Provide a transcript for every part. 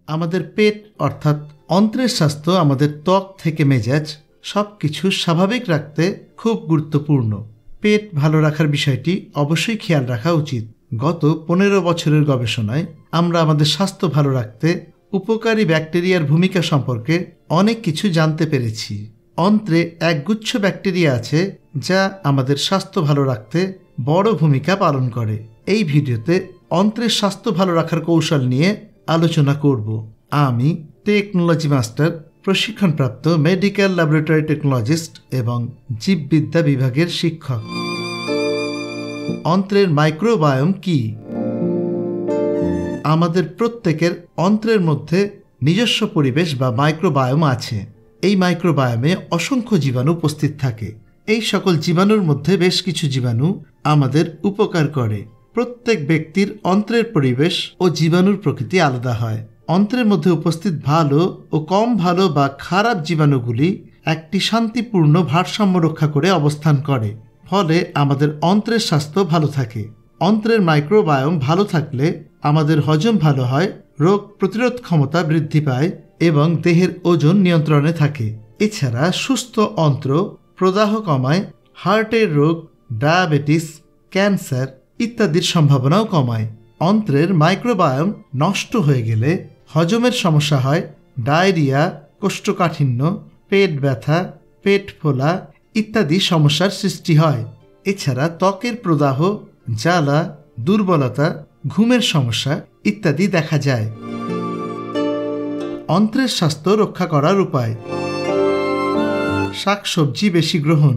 আমাদের পেট অর্থাৎ অন্ত্রের স্বাস্থ্য আমাদের ত্বক থেকে মেজাজ সবকিছু স্বাভাবিক রাখতে খুব গুরুত্বপূর্ণ। পেট ভালো রাখার বিষয়টি অবশ্যই খেয়াল রাখা উচিত। গত 15 বছরের গবেষণায় আমরা আমাদের স্বাস্থ্য ভালো রাখতে উপকারী ব্যাকটেরিয়ার ভূমিকা সম্পর্কে অনেক কিছু জানতে পেরেছি। অন্ত্রে একগুচ্ছ ব্যাকটেরিয়া আছে যা আমাদের স্বাস্থ্য ভালো রাখতে বড় ভূমিকা পালন করে। এই ভিডিওতে অন্ত্রের স্বাস্থ্য ভালো রাখার কৌশল নিয়ে আলোচনা করব। আমি টেকনোলজি মাস্টার, প্রশিক্ষণপ্রাপ্ত মেডিকেল ল্যাবরেটরি টেকনোলজিস্ট এবং জীববিদ্যা বিভাগের শিক্ষক। অন্ত্রের মাইক্রোবায়োম কি? আমাদের প্রত্যেকের অন্ত্রের মধ্যে নিজস্ব পরিবেশ বা মাইক্রোবায়োম আছে। এই মাইক্রোবায়োমে অসংখ্য জীবাণু উপস্থিত থাকে। এই সকল জীবাণুর মধ্যে বেশ কিছু জীবাণু আমাদের উপকার করে। প্রত্যেক ব্যক্তির অন্ত্রের পরিবেশ ও জীবাণুর প্রকৃতি আলাদা হয়। অন্ত্রের মধ্যে উপস্থিত ভালো ও কম ভালো বা খারাপ জীবাণুগুলি একটি শান্তিপূর্ণ ভারসাম্য রক্ষা করে অবস্থান করে, ফলে আমাদের অন্ত্রের স্বাস্থ্য ভালো থাকে। অন্ত্রের মাইক্রোবায়োম ভালো থাকলে আমাদের হজম ভালো হয়, রোগ প্রতিরোধ ক্ষমতা বৃদ্ধি পায় এবং দেহের ওজন নিয়ন্ত্রণে থাকে। এছাড়া সুস্থ অন্ত্র প্রদাহ কমায়, হার্টের রোগ, ডায়াবেটিস, ক্যান্সার ইত্যাদির সম্ভাবনাও কমায়। অন্ত্রের মাইক্রোবায়োম নষ্ট হয়ে গেলে হজমের সমস্যা হয়, ডায়রিয়া, কোষ্ঠকাঠিন্য, পেট ব্যথা, পেট ফোলা ইত্যাদি সমস্যার সৃষ্টি হয়। এছাড়া ত্বকের প্রদাহ, জ্বালা, দুর্বলতা, ঘুমের সমস্যা ইত্যাদি দেখা যায়। অন্ত্রের স্বাস্থ্য রক্ষা করার উপায়: শাকসবজি বেশি গ্রহণ।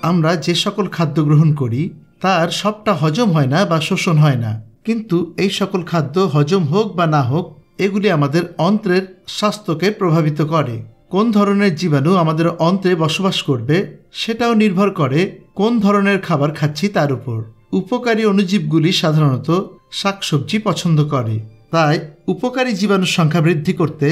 আমরা যে সকল খাদ্য গ্রহণ করি তার সবটা হজম হয় না বা শোষণ হয় না, কিন্তু এই সকল খাদ্য হজম হোক বা না হোক এগুলি আমাদের অন্ত্রের স্বাস্থ্যকে প্রভাবিত করে। কোন ধরনের জীবাণু আমাদের অন্ত্রে বসবাস করবে সেটাও নির্ভর করে কোন ধরনের খাবার খাচ্ছি তার উপর। উপকারী অণুজীবগুলি সাধারণত শাকসবজি পছন্দ করে, তাই উপকারী জীবাণুর সংখ্যা বৃদ্ধি করতে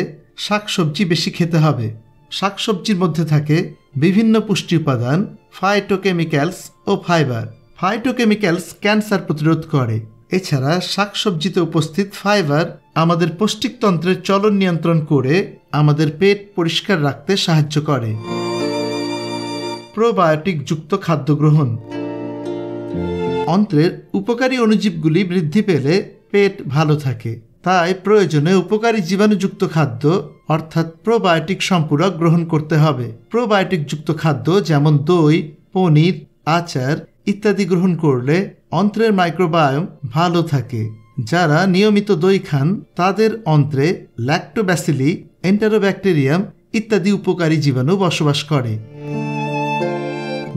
শাকসবজি বেশি খেতে হবে। শাকসবজির মধ্যে থাকে বিভিন্ন পুষ্টি উপাদান, ফাইটোকেমিক্যালস ও ফাইবার। ফাইটোকেমিক্যালস ক্যান্সার প্রতিরোধ করে। এছাড়া শাকসবজিতে উপস্থিত ফাইবার আমাদের পৌষ্টিকতন্ত্রের চলন নিয়ন্ত্রণ করে আমাদের পেট পরিষ্কার রাখতে সাহায্য করে। প্রোবায়োটিক যুক্ত খাদ্য গ্রহণ। অন্ত্রের উপকারী অণুজীবগুলি বৃদ্ধি পেলে পেট ভালো থাকে, তাই প্রয়োজনে উপকারী জীবাণুযুক্ত খাদ্য অর্থাৎ প্রোবায়োটিক সম্পূরক গ্রহণ করতে হবে। প্রোবায়োটিক যুক্ত খাদ্য যেমন দই, পনির, আচার ইত্যাদি গ্রহণ করলে অন্ত্রের মাইক্রোবায়োম ভালো থাকে। যারা নিয়মিত দই খান তাদের অন্ত্রে ল্যাক্টোব্যাসিলি, এন্টারোব্যাকটেরিয়াম ইত্যাদি উপকারী জীবাণু বসবাস করে।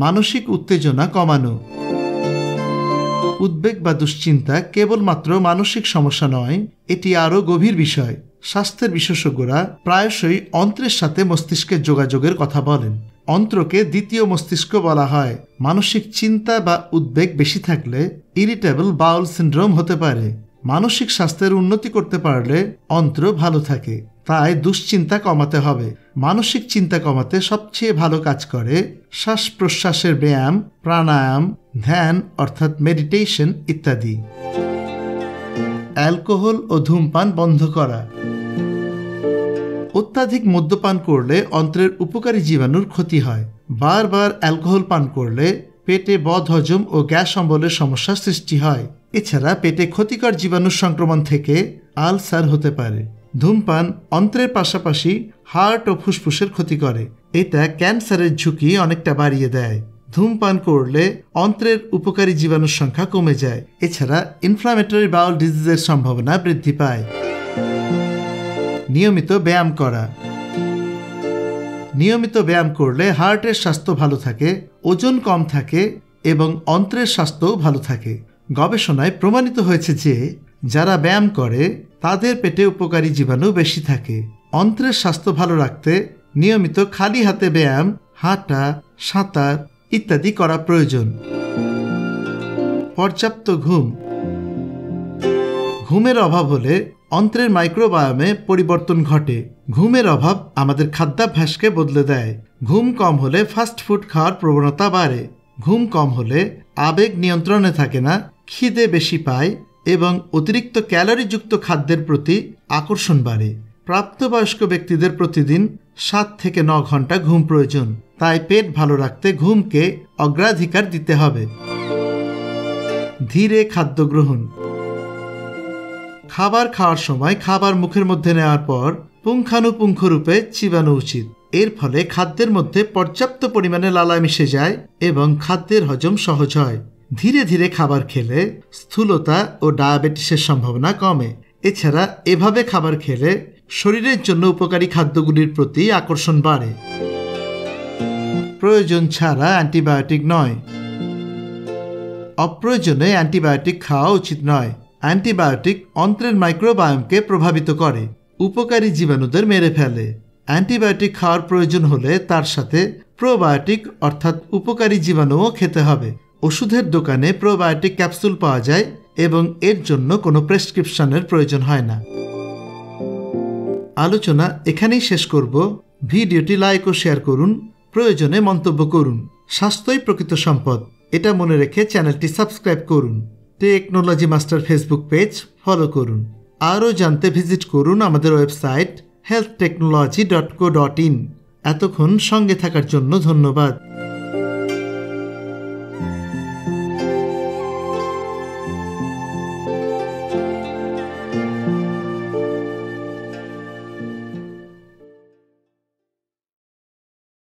মানসিক উত্তেজনা কমানো। উদ্বেগ বা দুশ্চিন্তা কেবলমাত্র মানসিক সমস্যা নয়, এটি আরও গভীর বিষয়। স্বাস্থ্যের বিশেষজ্ঞরা প্রায়শই অন্ত্রের সাথে মস্তিষ্কের যোগাযোগের কথা বলেন। অন্ত্রকে দ্বিতীয় মস্তিষ্ক বলা হয়। মানসিক চিন্তা বা উদ্বেগ বেশি থাকলে ইরিটেবল বাউল সিন্ড্রোম হতে পারে। মানসিক স্বাস্থ্যের উন্নতি করতে পারলে অন্ত্র ভালো থাকে, তাই দুশ্চিন্তা কমাতে হবে। মানসিক চিন্তা কমাতে সবচেয়ে ভালো কাজ করে শ্বাস প্রশ্বাসের ব্যায়াম, প্রাণায়াম, ধ্যান অর্থাৎ মেডিটেশন ইত্যাদি। অ্যালকোহল ও ধূমপান বন্ধ করা। অত্যাধিক মদ্যপান করলে অন্ত্রের উপকারী জীবাণুর ক্ষতি হয়। বারবার অ্যালকোহল পান করলে পেটে বদহজম ও গ্যাস অম্বলের সমস্যার সৃষ্টি হয়। এছাড়া পেটে ক্ষতিকর জীবাণুর সংক্রমণ থেকে আলসার হতে পারে। ধূমপান অন্ত্রের পাশাপাশি হার্ট ও ফুসফুসের ক্ষতি করে। এটা ক্যান্সারের ঝুঁকি অনেকটা বাড়িয়ে দেয়। ধূমপান করলে অন্ত্রের উপকারী জীবাণুর সংখ্যা কমে যায়। এছাড়া ইনফ্লামেটরি বাউল ডিজিজের সম্ভাবনা বৃদ্ধি পায়। নিয়মিত ব্যায়াম করা। নিয়মিত ব্যায়াম করলে হার্টের স্বাস্থ্য ভালো থাকে, ওজন কম থাকে এবং অন্ত্রের স্বাস্থ্যও ভালো থাকে। গবেষণায় প্রমাণিত হয়েছে যে যারা ব্যায়াম করে তাদের পেটে উপকারী জীবাণু বেশি থাকে। অন্ত্রের স্বাস্থ্য ভালো রাখতে নিয়মিত খালি হাতে ব্যায়াম, হাঁটা, সাঁতার ইত্যাদি করা প্রয়োজন। পর্যাপ্ত ঘুম। ঘুমের অভাব হলে অন্ত্রের মাইক্রোবায়োমে পরিবর্তন ঘটে। ঘুমের অভাব আমাদের খাদ্যাভ্যাসকে বদলে দেয়। ঘুম কম হলে ফাস্ট ফুড খাওয়ার প্রবণতা বাড়ে। ঘুম কম হলে আবেগ নিয়ন্ত্রণে থাকে না, খিদে বেশি পায় এবং অতিরিক্ত ক্যালোরিযুক্ত খাদ্যের প্রতি আকর্ষণ বাড়ে। প্রাপ্তবয়স্ক ব্যক্তিদের প্রতিদিন 7 থেকে 9 ঘন্টা ঘুম প্রয়োজন, তাই পেট ভালো রাখতে ঘুমকে অগ্রাধিকার দিতে হবে। ধীরে খাদ্য গ্রহণ। খাবার খাওয়ার সময় খাবার মুখের মধ্যে নেওয়ার পর পুঙ্খানুপুঙ্খ রূপে চিবানো উচিত। এর ফলে খাদ্যের মধ্যে পর্যাপ্ত পরিমাণে লালা মিশে যায় এবং খাদ্যের হজম সহজ হয়। ধীরে ধীরে খাবার খেলে স্থূলতা ও ডায়াবেটিসের সম্ভাবনা কমে। এছাড়া এভাবে খাবার খেলে শরীরের জন্য উপকারী খাদ্যগুলির প্রতি আকর্ষণ বাড়ে। প্রয়োজন ছাড়া অ্যান্টিবায়োটিক নয়। অপ্রয়োজনে অ্যান্টিবায়োটিক খাওয়া উচিত নয়। অ্যান্টিবায়োটিক অন্ত্রের মাইক্রোবায়োমকে প্রভাবিত করে, উপকারী জীবাণুদের মেরে ফেলে। অ্যান্টিবায়োটিক খাওয়ার প্রয়োজন হলে তার সাথে প্রোবায়োটিক অর্থাৎ উপকারী জীবাণুও খেতে হবে। ওষুধের দোকানে প্রোবায়োটিক ক্যাপসুল পাওয়া যায় এবং এর জন্য কোনো প্রেসক্রিপশনের প্রয়োজন হয় না। আলোচনা এখানেই শেষ করব। ভিডিওটি লাইক ও শেয়ার করুন, প্রয়োজনে মন্তব্য করুন। স্বাস্থ্যই প্রকৃত সম্পদ, এটা মনে রেখে চ্যানেলটি সাবস্ক্রাইব করুন। Technology master Facebook page follow করুন। আরও জানতে ভিজিট করুন আমাদের ওয়েবসাইট healthtechnology.co.in। এতক্ষণ সঙ্গে থাকার জন্য ধন্যবাদ।